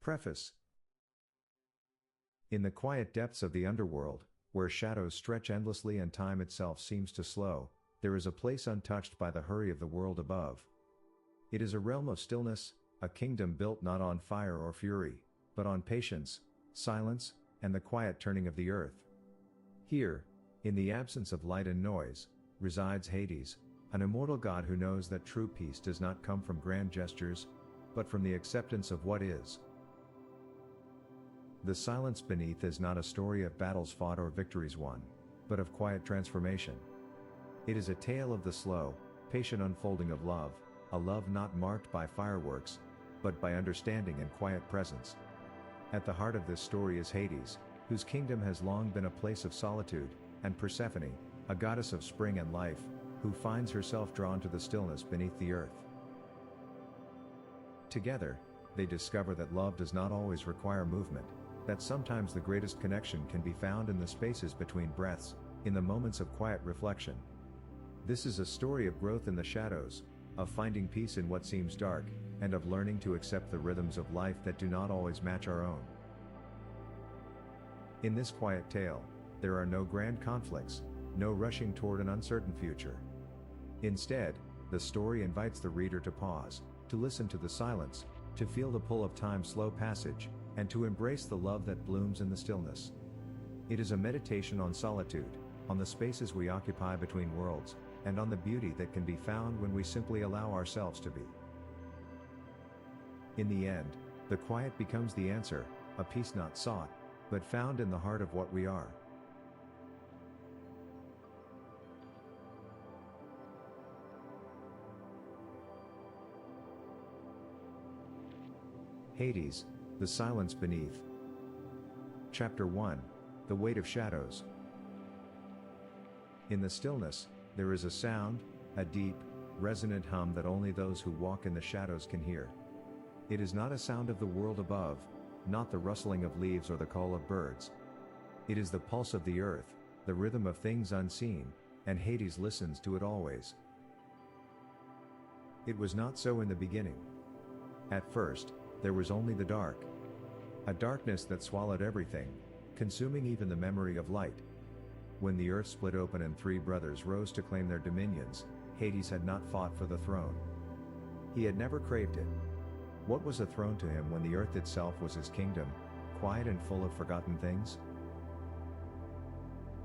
Preface. In the quiet depths of the underworld, where shadows stretch endlessly and time itself seems to slow, there is a place untouched by the hurry of the world above. It is a realm of stillness, a kingdom built not on fire or fury, but on patience, silence, and the quiet turning of the earth. Here, in the absence of light and noise, resides Hades, an immortal god who knows that true peace does not come from grand gestures, but from the acceptance of what is. The silence beneath is not a story of battles fought or victories won, but of quiet transformation. It is a tale of the slow, patient unfolding of love, a love not marked by fireworks, but by understanding and quiet presence. At the heart of this story is Hades, whose kingdom has long been a place of solitude, and Persephone, a goddess of spring and life, who finds herself drawn to the stillness beneath the earth. Together, they discover that love does not always require movement, that sometimes the greatest connection can be found in the spaces between breaths, in the moments of quiet reflection. This is a story of growth in the shadows, of finding peace in what seems dark, and of learning to accept the rhythms of life that do not always match our own. In this quiet tale, there are no grand conflicts, no rushing toward an uncertain future. Instead, the story invites the reader to pause, to listen to the silence, to feel the pull of time's slow passage, and to embrace the love that blooms in the stillness. It is a meditation on solitude, on the spaces we occupy between worlds, and on the beauty that can be found when we simply allow ourselves to be. In the end, the quiet becomes the answer, a peace not sought, but found in the heart of what we are. Hades, the silence beneath. Chapter 1, The Weight of Shadows. In the stillness, there is a sound, a deep, resonant hum that only those who walk in the shadows can hear. It is not a sound of the world above, not the rustling of leaves or the call of birds. It is the pulse of the earth, the rhythm of things unseen, and Hades listens to it always. It was not so in the beginning. At first, there was only the dark. A darkness that swallowed everything, consuming even the memory of light. When the earth split open and three brothers rose to claim their dominions, Hades had not fought for the throne. He had never craved it. What was a throne to him when the earth itself was his kingdom, quiet and full of forgotten things?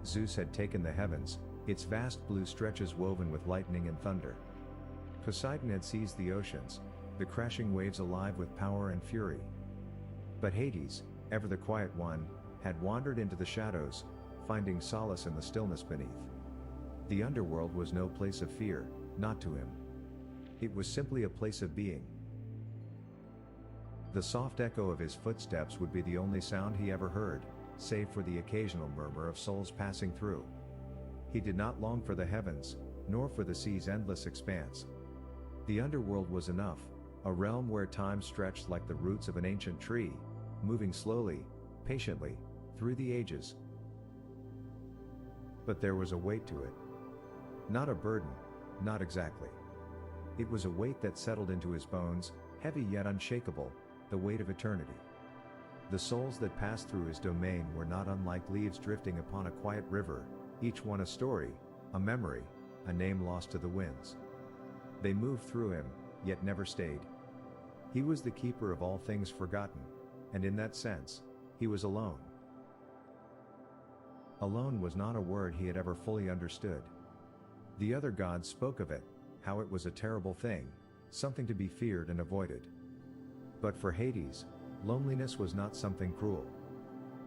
Zeus had taken the heavens, its vast blue stretches woven with lightning and thunder. Poseidon had seized the oceans, the crashing waves alive with power and fury. But Hades, ever the quiet one, had wandered into the shadows, finding solace in the stillness beneath. The underworld was no place of fear, not to him. It was simply a place of being. The soft echo of his footsteps would be the only sound he ever heard, save for the occasional murmur of souls passing through. He did not long for the heavens, nor for the sea's endless expanse. The underworld was enough, a realm where time stretched like the roots of an ancient tree, moving slowly, patiently, through the ages. But there was a weight to it. Not a burden, not exactly. It was a weight that settled into his bones, heavy yet unshakable, the weight of eternity. The souls that passed through his domain were not unlike leaves drifting upon a quiet river, each one a story, a memory, a name lost to the winds. They moved through him, yet never stayed. He was the keeper of all things forgotten, and in that sense, he was alone. Alone was not a word he had ever fully understood. The other gods spoke of it, how it was a terrible thing, something to be feared and avoided. But for Hades, loneliness was not something cruel.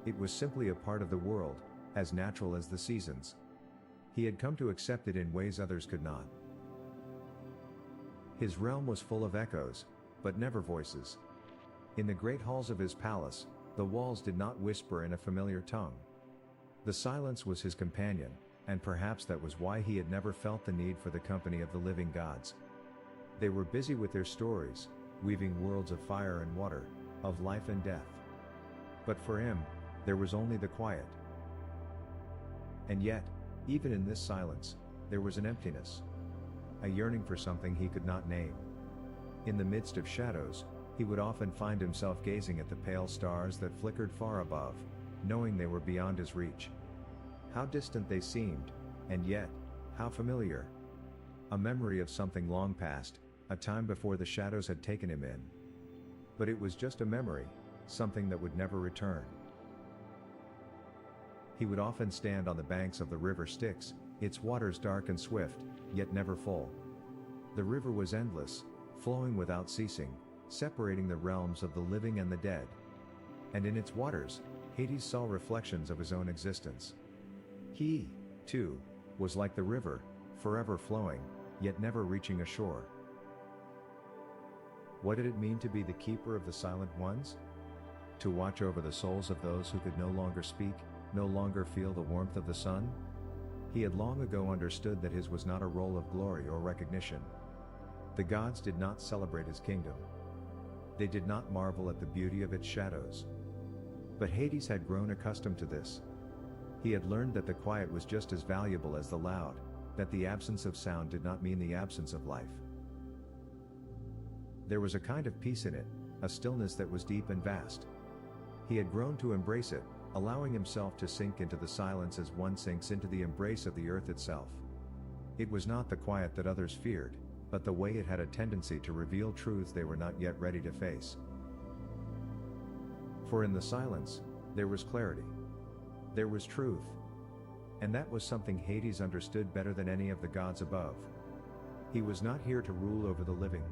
It was simply a part of the world, as natural as the seasons. He had come to accept it in ways others could not. His realm was full of echoes, but never voices. In the great halls of his palace, the walls did not whisper in a familiar tongue. The silence was his companion, and perhaps that was why he had never felt the need for the company of the living gods. They were busy with their stories, weaving worlds of fire and water, of life and death. But for him, there was only the quiet. And yet, even in this silence, there was an emptiness. A yearning for something he could not name. In the midst of shadows, He would often find himself gazing at the pale stars that flickered far above, knowing they were beyond his reach. How distant they seemed, and yet, how familiar. A memory of something long past, a time before the shadows had taken him in. But it was just a memory, something that would never return. He would often stand on the banks of the river Styx, its waters dark and swift, yet never full. The river was endless, flowing without ceasing, separating the realms of the living and the dead. And in its waters, Hades saw reflections of his own existence. He, too, was like the river, forever flowing, yet never reaching a shore. What did it mean to be the keeper of the silent ones? To watch over the souls of those who could no longer speak, no longer feel the warmth of the sun? He had long ago understood that his was not a role of glory or recognition. The gods did not celebrate his kingdom. They did not marvel at the beauty of its shadows. But Hades had grown accustomed to this. He had learned that the quiet was just as valuable as the loud, that the absence of sound did not mean the absence of life. There was a kind of peace in it, a stillness that was deep and vast. He had grown to embrace it, allowing himself to sink into the silence as one sinks into the embrace of the earth itself. It was not the quiet that others feared, but the way it had a tendency to reveal truths they were not yet ready to face. For in the silence, there was clarity. There was truth. And that was something Hades understood better than any of the gods above. He was not here to rule over the living.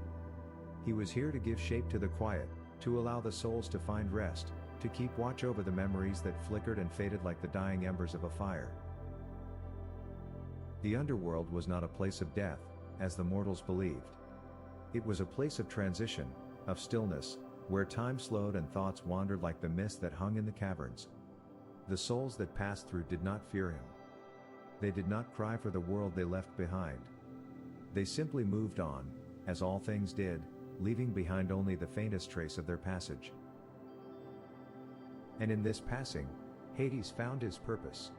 He was here to give shape to the quiet, to allow the souls to find rest, to keep watch over the memories that flickered and faded like the dying embers of a fire. The underworld was not a place of death, as the mortals believed. It was a place of transition, of stillness, where time slowed and thoughts wandered like the mist that hung in the caverns. The souls that passed through did not fear him. They did not cry for the world they left behind. They simply moved on, as all things did, leaving behind only the faintest trace of their passage. And in this passing, Hades found his purpose.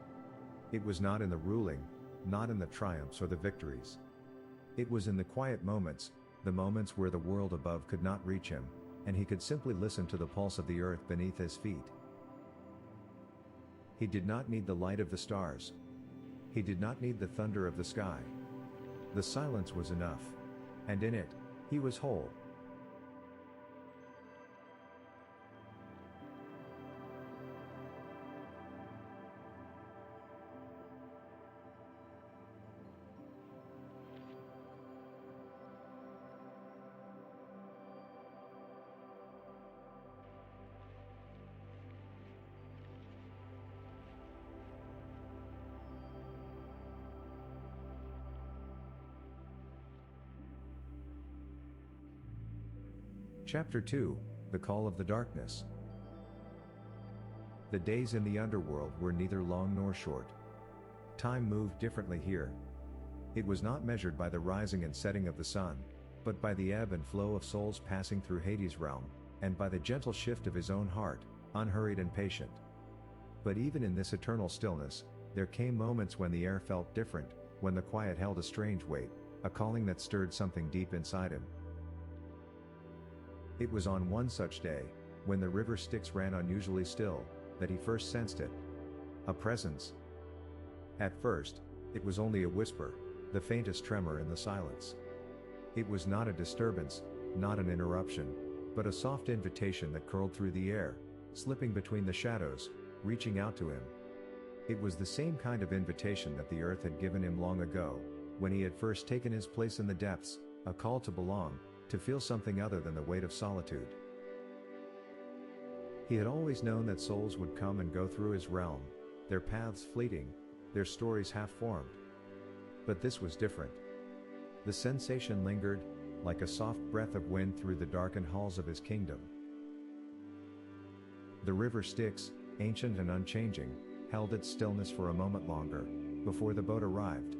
It was not in the ruling, not in the triumphs or the victories. It was in the quiet moments, the moments where the world above could not reach him, and he could simply listen to the pulse of the earth beneath his feet. He did not need the light of the stars. He did not need the thunder of the sky. The silence was enough. And in it, he was whole. Chapter 2, The Call of the Darkness. The days in the underworld were neither long nor short. Time moved differently here. It was not measured by the rising and setting of the sun, but by the ebb and flow of souls passing through Hades' realm, and by the gentle shift of his own heart, unhurried and patient. But even in this eternal stillness, there came moments when the air felt different, when the quiet held a strange weight, a calling that stirred something deep inside him. It was on one such day, when the river Styx ran unusually still, that he first sensed it. A presence. At first, it was only a whisper, the faintest tremor in the silence. It was not a disturbance, not an interruption, but a soft invitation that curled through the air, slipping between the shadows, reaching out to him. It was the same kind of invitation that the earth had given him long ago, when he had first taken his place in the depths, a call to belong, to feel something other than the weight of solitude. He had always known that souls would come and go through his realm, their paths fleeting, their stories half-formed. But this was different. The sensation lingered, like a soft breath of wind through the darkened halls of his kingdom. The river Styx, ancient and unchanging, held its stillness for a moment longer, before the boat arrived.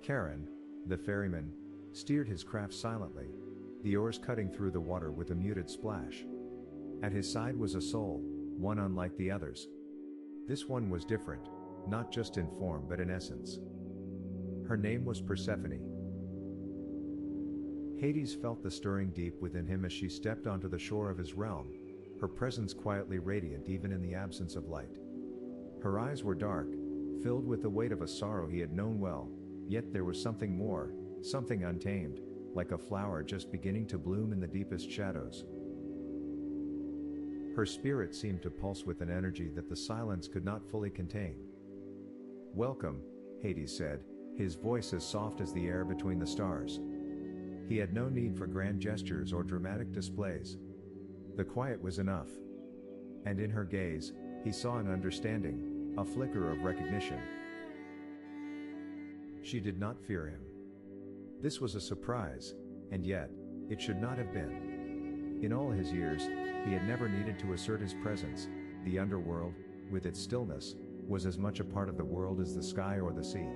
Charon, the ferryman, steered his craft silently, the oars cutting through the water with a muted splash. At his side was a soul, one unlike the others. This one was different, not just in form but in essence. Her name was Persephone. Hades felt the stirring deep within him as she stepped onto the shore of his realm, her presence quietly radiant even in the absence of light. Her eyes were dark, filled with the weight of a sorrow he had known well, yet there was something more, something untamed, like a flower just beginning to bloom in the deepest shadows. Her spirit seemed to pulse with an energy that the silence could not fully contain. "Welcome," Hades said, his voice as soft as the air between the stars. He had no need for grand gestures or dramatic displays. The quiet was enough. And in her gaze, he saw an understanding, a flicker of recognition. She did not fear him. This was a surprise, and yet, it should not have been. In all his years, he had never needed to assert his presence. The underworld, with its stillness, was as much a part of the world as the sky or the sea.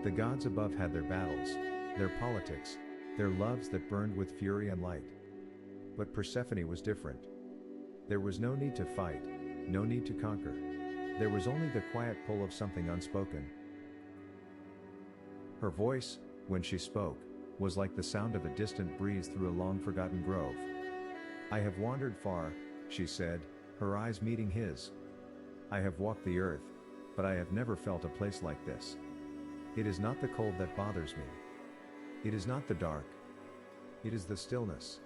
The gods above had their battles, their politics, their loves that burned with fury and light. But Persephone was different. There was no need to fight, no need to conquer. There was only the quiet pull of something unspoken. Her voice, when she spoke, was like the sound of a distant breeze through a long-forgotten grove. "I have wandered far," she said, her eyes meeting his. "I have walked the earth, but I have never felt a place like this. It is not the cold that bothers me. It is not the dark. It is the stillness.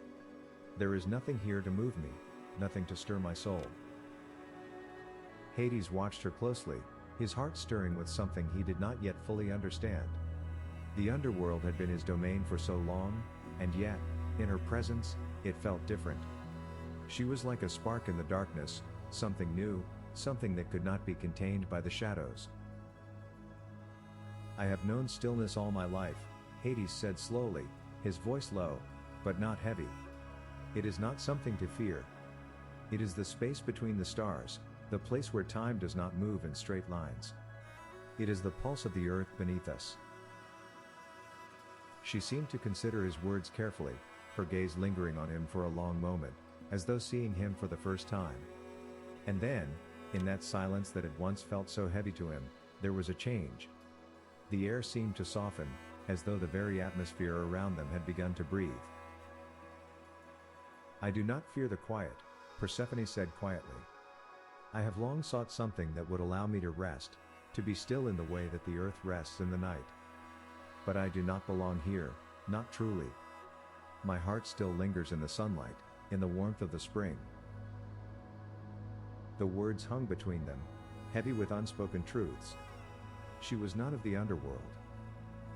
There is nothing here to move me, nothing to stir my soul." Hades watched her closely, his heart stirring with something he did not yet fully understand. The underworld had been his domain for so long, and yet, in her presence, it felt different. She was like a spark in the darkness, something new, something that could not be contained by the shadows. "I have known stillness all my life," Hades said slowly, his voice low, but not heavy. "It is not something to fear. It is the space between the stars, the place where time does not move in straight lines. It is the pulse of the earth beneath us." She seemed to consider his words carefully, her gaze lingering on him for a long moment, as though seeing him for the first time. And then, in that silence that had once felt so heavy to him, there was a change. The air seemed to soften, as though the very atmosphere around them had begun to breathe. "I do not fear the quiet," Persephone said quietly. "I have long sought something that would allow me to rest, to be still in the way that the earth rests in the night. But I do not belong here, not truly. My heart still lingers in the sunlight, in the warmth of the spring." The words hung between them, heavy with unspoken truths. She was not of the underworld.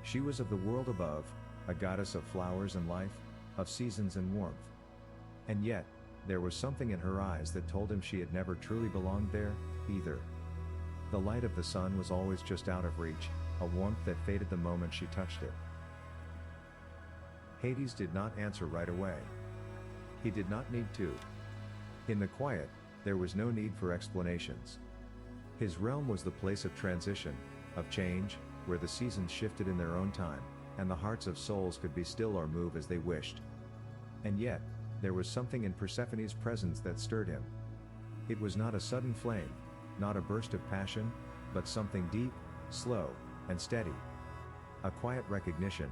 She was of the world above, a goddess of flowers and life, of seasons and warmth. And yet, there was something in her eyes that told him she had never truly belonged there, either. The light of the sun was always just out of reach, a warmth that faded the moment she touched it. Hades did not answer right away. He did not need to. In the quiet, there was no need for explanations. His realm was the place of transition, of change, where the seasons shifted in their own time, and the hearts of souls could be still or move as they wished. And yet, there was something in Persephone's presence that stirred him. It was not a sudden flame, not a burst of passion, but something deep, slow, and steady. A quiet recognition.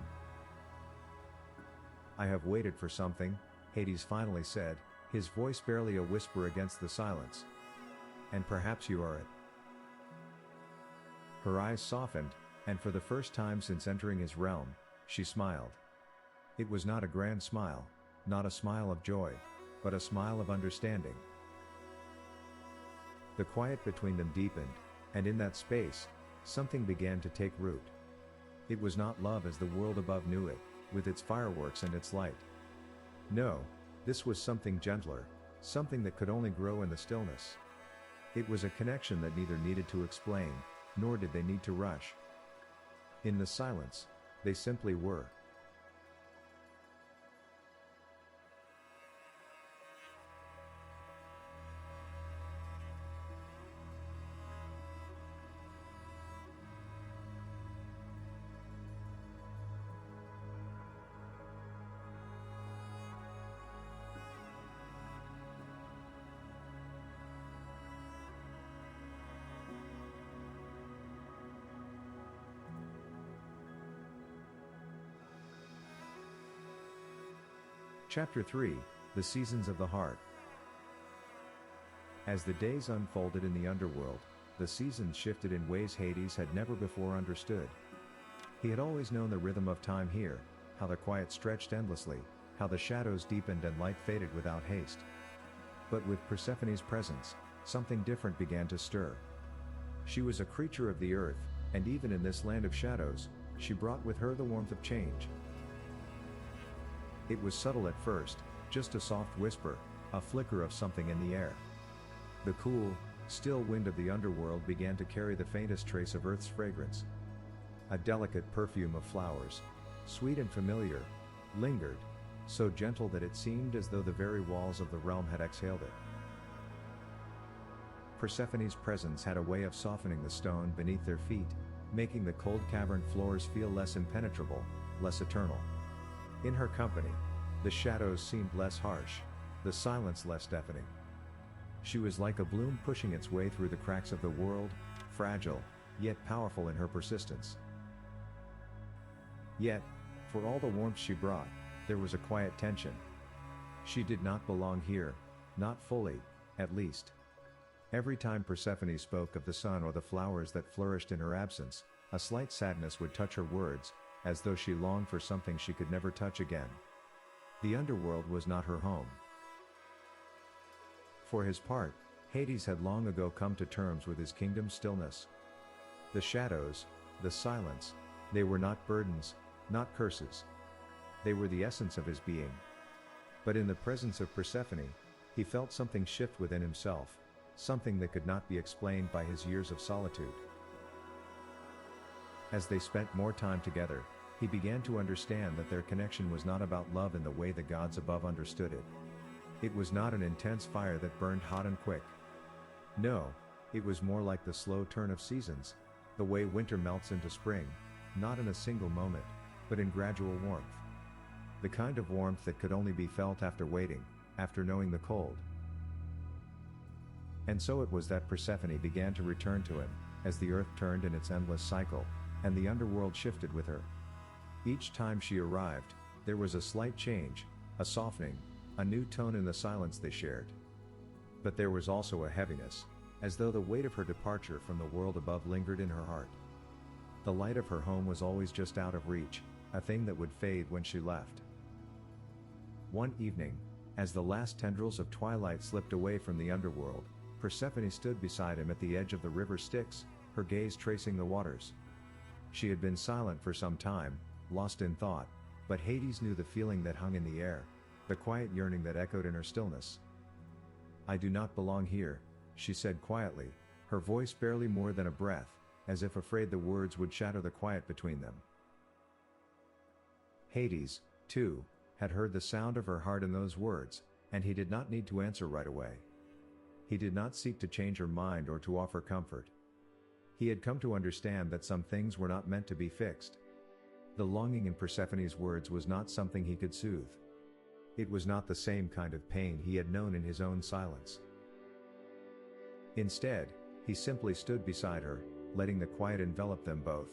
"I have waited for something," Hades finally said, his voice barely a whisper against the silence. "And perhaps you are it." Her eyes softened, and for the first time since entering his realm, she smiled. It was not a grand smile, not a smile of joy, but a smile of understanding. The quiet between them deepened, and in that space, something began to take root. It was not love as the world above knew it, with its fireworks and its light. No, this was something gentler, something that could only grow in the stillness. It was a connection that neither needed to explain, nor did they need to rush. In the silence, they simply were. Chapter 3, The Seasons of the Heart. As the days unfolded in the underworld, the seasons shifted in ways Hades had never before understood. He had always known the rhythm of time here, how the quiet stretched endlessly, how the shadows deepened and light faded without haste. But with Persephone's presence, something different began to stir. She was a creature of the earth, and even in this land of shadows, she brought with her the warmth of change. It was subtle at first, just a soft whisper, a flicker of something in the air. The cool, still wind of the underworld began to carry the faintest trace of Earth's fragrance. A delicate perfume of flowers, sweet and familiar, lingered, so gentle that it seemed as though the very walls of the realm had exhaled it. Persephone's presence had a way of softening the stone beneath their feet, making the cold cavern floors feel less impenetrable, less eternal. In her company, the shadows seemed less harsh, the silence less deafening. She was like a bloom pushing its way through the cracks of the world, fragile, yet powerful in her persistence. Yet, for all the warmth she brought, there was a quiet tension. She did not belong here, not fully, at least. Every time Persephone spoke of the sun or the flowers that flourished in her absence, a slight sadness would touch her words, as though she longed for something she could never touch again. The underworld was not her home. For his part, Hades had long ago come to terms with his kingdom's stillness. The shadows, the silence, they were not burdens, not curses. They were the essence of his being. But in the presence of Persephone, he felt something shift within himself, something that could not be explained by his years of solitude. As they spent more time together, he began to understand that their connection was not about love in the way the gods above understood it. It was not an intense fire that burned hot and quick. No, it was more like the slow turn of seasons, the way winter melts into spring, not in a single moment, but in gradual warmth. The kind of warmth that could only be felt after waiting, after knowing the cold. And so it was that Persephone began to return to him, as the earth turned in its endless cycle, and the underworld shifted with her. Each time she arrived, there was a slight change, a softening, a new tone in the silence they shared. But there was also a heaviness, as though the weight of her departure from the world above lingered in her heart. The light of her home was always just out of reach, a thing that would fade when she left. One evening, as the last tendrils of twilight slipped away from the underworld, Persephone stood beside him at the edge of the river Styx, her gaze tracing the waters. She had been silent for some time, lost in thought, but Hades knew the feeling that hung in the air, the quiet yearning that echoed in her stillness. "I do not belong here," she said quietly, her voice barely more than a breath, as if afraid the words would shatter the quiet between them. Hades, too, had heard the sound of her heart in those words, and he did not need to answer right away. He did not seek to change her mind or to offer comfort. He had come to understand that some things were not meant to be fixed. The longing in Persephone's words was not something he could soothe. It was not the same kind of pain he had known in his own silence. Instead, he simply stood beside her, letting the quiet envelop them both.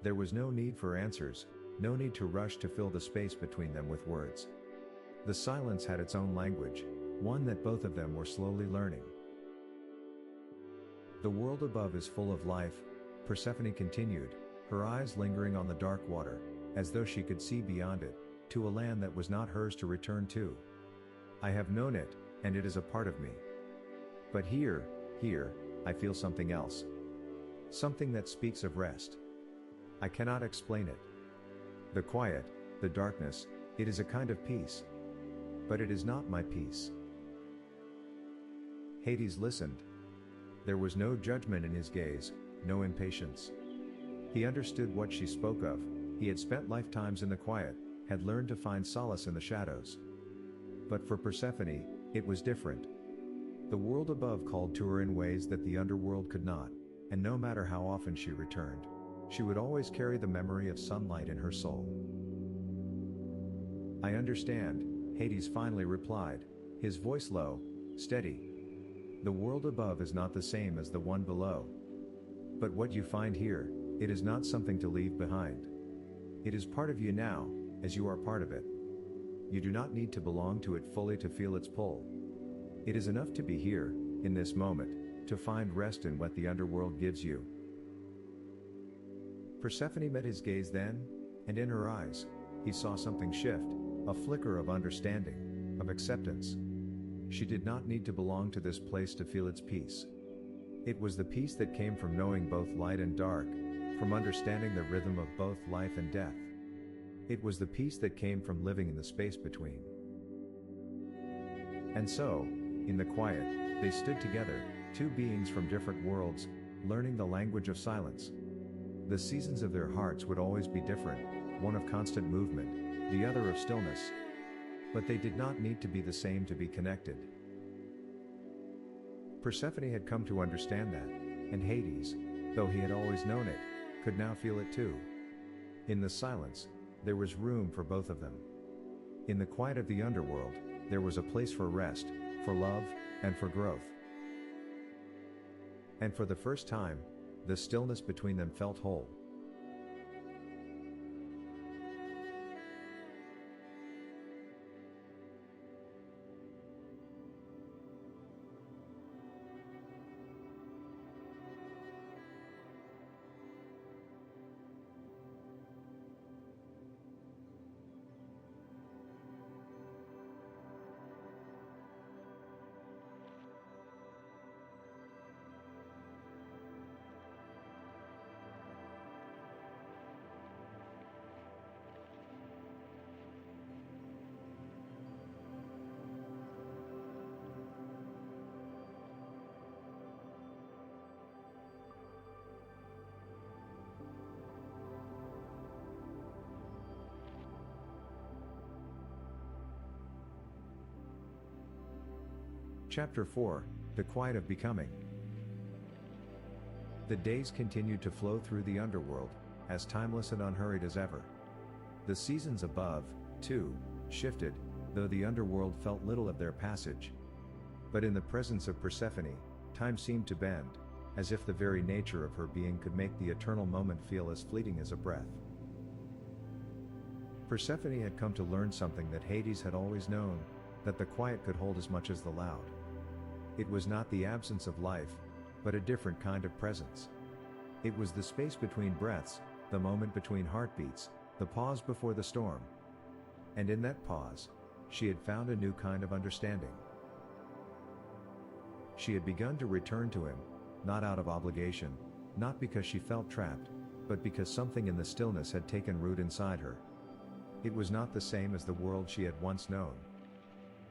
There was no need for answers, no need to rush to fill the space between them with words. The silence had its own language, one that both of them were slowly learning. "The world above is full of life," Persephone continued, her eyes lingering on the dark water, as though she could see beyond it, to a land that was not hers to return to. "I have known it, and it is a part of me. But here, I feel something else. Something that speaks of rest. I cannot explain it. The quiet, the darkness, it is a kind of peace. But it is not my peace." Hades listened. There was no judgment in his gaze, no impatience. He understood what she spoke of. He had spent lifetimes in the quiet, had learned to find solace in the shadows. But for Persephone, it was different. The world above called to her in ways that the underworld could not, and no matter how often she returned, she would always carry the memory of sunlight in her soul. "I understand," Hades finally replied, his voice low, steady. "The world above is not the same as the one below. But what you find here, it is not something to leave behind. It is part of you now, as you are part of it. You do not need to belong to it fully to feel its pull. It is enough to be here, in this moment, to find rest in what the underworld gives you. Persephone met his gaze then, and in her eyes, he saw something shift, a flicker of understanding, of acceptance. She did not need to belong to this place to feel its peace. It was the peace that came from knowing both light and dark, from understanding the rhythm of both life and death. It was the peace that came from living in the space between. And so, in the quiet, they stood together, two beings from different worlds, learning the language of silence. The seasons of their hearts would always be different, one of constant movement, the other of stillness. But they did not need to be the same to be connected. Persephone had come to understand that, and Hades, though he had always known it, could now feel it too. In the silence, there was room for both of them. In the quiet of the underworld, there was a place for rest, for love, and for growth. And for the first time, the stillness between them felt whole. Chapter 4, The Quiet of Becoming. The days continued to flow through the underworld, as timeless and unhurried as ever. The seasons above, too, shifted, though the underworld felt little of their passage. But in the presence of Persephone, time seemed to bend, as if the very nature of her being could make the eternal moment feel as fleeting as a breath. Persephone had come to learn something that Hades had always known, that the quiet could hold as much as the loud. It was not the absence of life, but a different kind of presence. It was the space between breaths, the moment between heartbeats, the pause before the storm. And in that pause, she had found a new kind of understanding. She had begun to return to him, not out of obligation, not because she felt trapped, but because something in the stillness had taken root inside her. It was not the same as the world she had once known.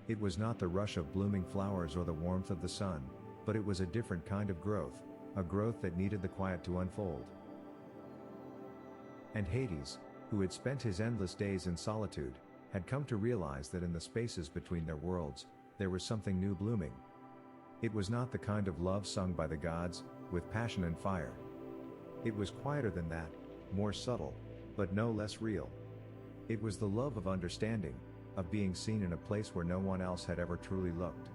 It was not the rush of blooming flowers or the warmth of the sun, but it was a different kind of growth, a growth that needed the quiet to unfold. And Hades, who had spent his endless days in solitude, had come to realize that in the spaces between their worlds, there was something new blooming. It was not the kind of love sung by the gods, with passion and fire. It was quieter than that, more subtle, but no less real. It was the love of understanding, of being seen in a place where no one else had ever truly looked.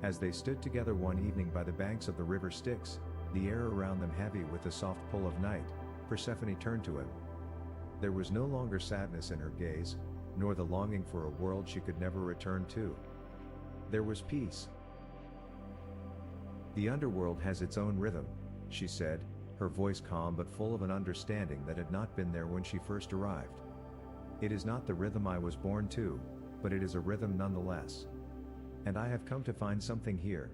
As they stood together one evening by the banks of the river Styx, the air around them heavy with the soft pull of night, Persephone turned to him. There was no longer sadness in her gaze, nor the longing for a world she could never return to. There was peace. The underworld has its own rhythm, she said, her voice calm but full of an understanding that had not been there when she first arrived. It is not the rhythm I was born to, but it is a rhythm nonetheless. And I have come to find something here.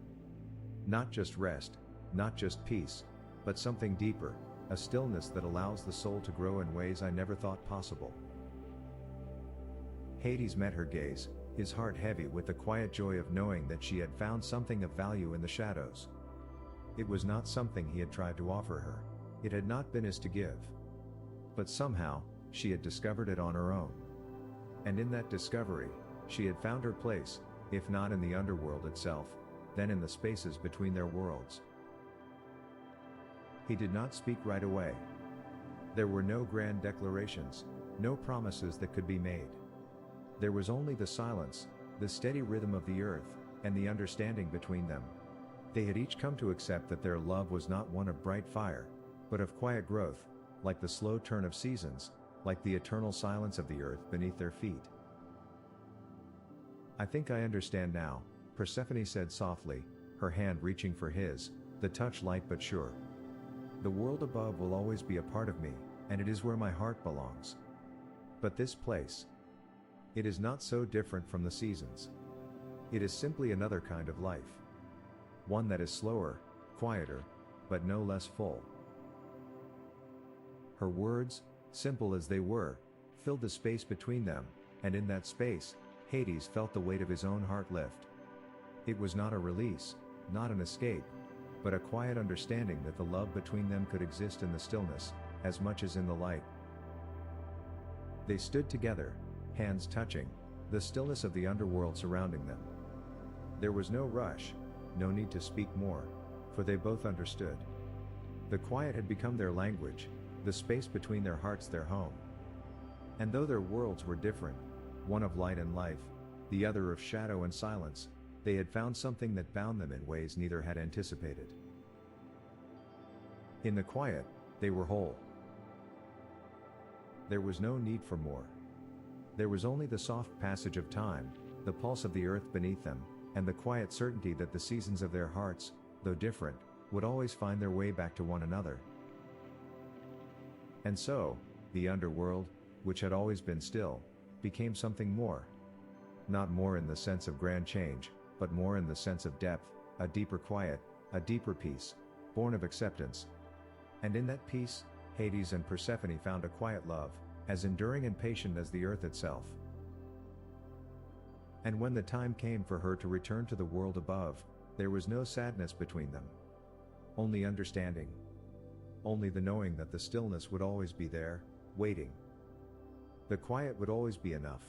Not just rest, not just peace, but something deeper, a stillness that allows the soul to grow in ways I never thought possible. Hades met her gaze, his heart heavy with the quiet joy of knowing that she had found something of value in the shadows. It was not something he had tried to offer her, it had not been his to give. But somehow, she had discovered it on her own. And in that discovery, she had found her place, if not in the underworld itself, then in the spaces between their worlds. He did not speak right away. There were no grand declarations, no promises that could be made. There was only the silence, the steady rhythm of the earth, and the understanding between them. They had each come to accept that their love was not one of bright fire, but of quiet growth, like the slow turn of seasons, like the eternal silence of the earth beneath their feet. "I think I understand now," Persephone said softly, her hand reaching for his, the touch light but sure. "The world above will always be a part of me, and it is where my heart belongs. But this place, it is not so different from the seasons. It is simply another kind of life. One that is slower, quieter, but no less full." Her words, simple as they were, filled the space between them, and in that space, Hades felt the weight of his own heart lift. It was not a release, not an escape, but a quiet understanding that the love between them could exist in the stillness, as much as in the light. They stood together, hands touching, the stillness of the underworld surrounding them. There was no rush, no need to speak more, for they both understood. The quiet had become their language, the space between their hearts their home. And though their worlds were different, one of light and life, the other of shadow and silence, they had found something that bound them in ways neither had anticipated. In the quiet, they were whole. There was no need for more. There was only the soft passage of time, the pulse of the earth beneath them, and the quiet certainty that the seasons of their hearts, though different, would always find their way back to one another. And so, the underworld, which had always been still, became something more. Not more in the sense of grand change, but more in the sense of depth, a deeper quiet, a deeper peace, born of acceptance. And in that peace, Hades and Persephone found a quiet love, as enduring and patient as the earth itself. And when the time came for her to return to the world above, there was no sadness between them. Only understanding. Only the knowing that the stillness would always be there, waiting. The quiet would always be enough.